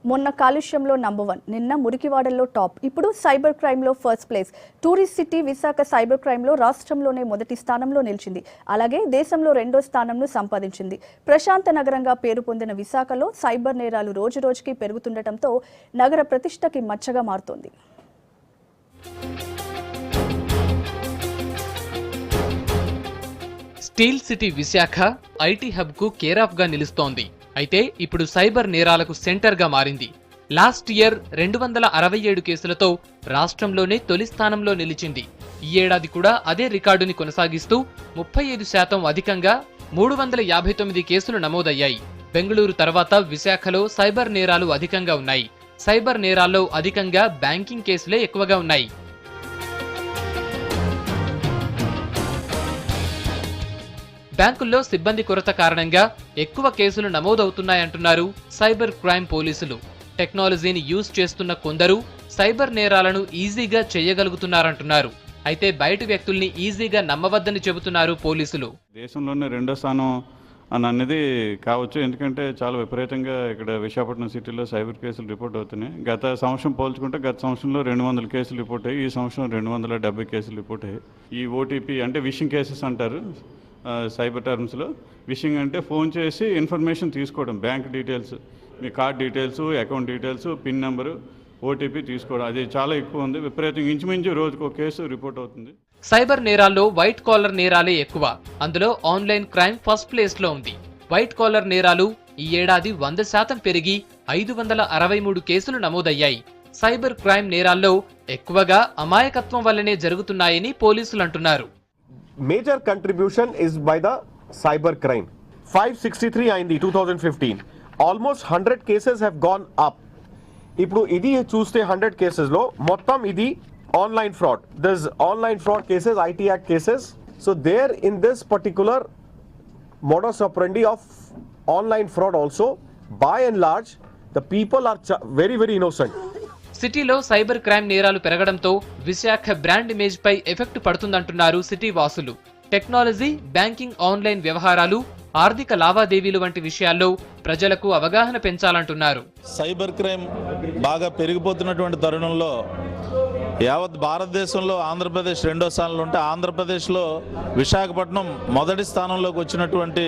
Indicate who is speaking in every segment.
Speaker 1: మొన్న కాలుష్యంలో నంబర్ 1, నిన్న మురికివాడల్లో టాప్, ఇప్పుడు సైబర్ క్రైమ్లో first place. Tourist city Visakha cyber క్రైమ్లో రాష్ట్రంలోనే మొదటి స్థానంలో నిలిచింది. అలాగే దేశంలో 2వ స్థానంను సంపాదించింది. ప్రశాంత నగరంగా పేరు పొందిన విశాఖలో సైబర్ నేరాలు రోజురోజుకి పెరుగుతుండటంతో నగర ప్రతిష్టకి మచ్చగా మారుతోంది.
Speaker 2: Steel city Visakha IT hub కు కేర్ ఆఫ్ గా నిలుస్తోంది. అయితే ఇప్పుడు సైబర్ నేరాలకు సెంటర్ గా మారింది. లాస్ట్ ఇయర్ 267 కేసులతో రాష్ట్రంలోనే తొలి స్థానంలో నిలిచింది. ఈ ఏడాది కూడా అదే రికార్డుని కొనసాగిస్తూ 35% అధికంగా 359 కేసులు నమోదయ్యాయి. బెంగళూరు తర్వాత విశాఖలో సైబర్ నేరాలు అధికంగా ఉన్నాయి. సైబర్ నేరాల్లో అధికంగా బ్యాంకింగ్ కేసులే ఎక్కువగా ఉన్నాయి. బ్యాంకుల్లో సిబ్బంది కొరత కారణంగా ఎక్కువ కేసులు నమోదవుతున్నాయంటున్నారు సైబర్ క్రైమ్ పోలీసులు. టెక్నాలజీని యూజ్ చేస్తున్న కొందరు సైబర్ నేరాలను ఈజీగా చేయగలుగుతున్నారంటున్నారు. అయితే బయట వ్యక్తుల్ని ఈజీగా నమ్మవద్దని చెబుతున్నారు పోలీసులు.
Speaker 3: దేశంలోనే 2వ స్థానం అన్నది కావచ్చు, ఎందుకంటే చాలా విపరీతంగా ఇక్కడ విశాఖపట్నం సిటీలో సైబర్ కేసులు రిపోర్ట్ అవుతున్నాయి. గత సంవత్సరం పోల్చుకుంటే గత సంవత్సరంలో 200 కేసులు రిపోర్ట్ అయ్యాయి. ఈ సంవత్సరం 270 కేసులు రిపోర్ట్ అయ్యాయి. ఈ ఓటీపీ అంటే విషింగ్ కేసెస్ అంటారు సైబర్ టర్మ్స్లో. విషింగ్ అంటే ఫోన్ చేసి ఇన్ఫర్మేషన్ తీసుకోవడం, బ్యాంక్ డీటెయిల్స్, మీ card details, account details, pin number, OTP తీసుకోవడం. అది చాలా ఎక్కువ ఉంది. విపరీతంగా ఇంచుమించు రోజుకు ఒక కేసు రిపోర్ట్ అవుతుంది.
Speaker 2: సైబర్ నేరాల్లో వైట్ కాలర్ నేరాలే ఎక్కువ. అందులో ఆన్లైన్ క్రైమ్ ఫస్ట్ ప్లేస్ లో ఉంది. వైట్ కాలర్ నేరాలు ఈ ఏడాది 100% పెరిగి 563 కేసులు నమోదయ్యాయి. సైబర్ క్రైమ్ నేరాల్లో ఎక్కువగా అమాయకత్వం వల్లనే జరుగుతున్నాయని పోలీసులు అంటున్నారు.
Speaker 4: Major contribution is by the cyber crime. 563 అయింది 2015. Almost 100 cases have gone up. ఇప్పుడు ఇది చూస్తే 100 cases లో మొత్తం ఇది online fraud. There's online fraud cases, IT Act cases. So there in this particular modus operandi of online fraud also, by and large, the people are very, very innocent.
Speaker 2: సిటీలో cyber crime నేరాలు పెరగడంతో Visakha brand image పై effect పడుతుందంటున్నారు city వాసులు. Technology, banking, online వ్యవహారాలు, ఆర్థిక లావాదేవీలు వంటి విషయాల్లో ప్రజలకు అవగాహన పెంచాలంటున్నారు.
Speaker 5: సైబర్ క్రైమ్ బాగా పెరిగిపోతున్నటువంటి తరుణంలో యావత్ భారతదేశంలో ఆంధ్రప్రదేశ్ 2వ స్థానంలో ఉంటే ఆంధ్రప్రదేశ్లో విశాఖపట్నం మొదటి స్థానంలోకి వచ్చినటువంటి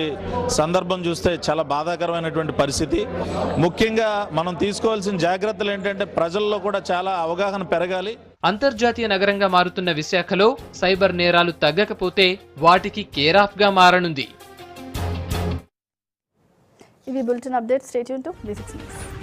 Speaker 5: సందర్భం చూస్తే చాలా బాధాకరమైనటువంటి పరిస్థితి. ముఖ్యంగా మనం తీసుకోవాల్సిన జాగ్రత్తలు ఏంటంటే ప్రజల్లో కూడా చాలా అవగాహన పెరగాలి.
Speaker 2: అంతర్జాతీయ నగరంగా మారుతున్న విశాఖలో సైబర్ నేరాలు తగ్గకపోతే వాటికి కేర్ ఆఫ్ గా మారనుంది.
Speaker 1: ఇవి bulletin updates. Stay tune to 360 news.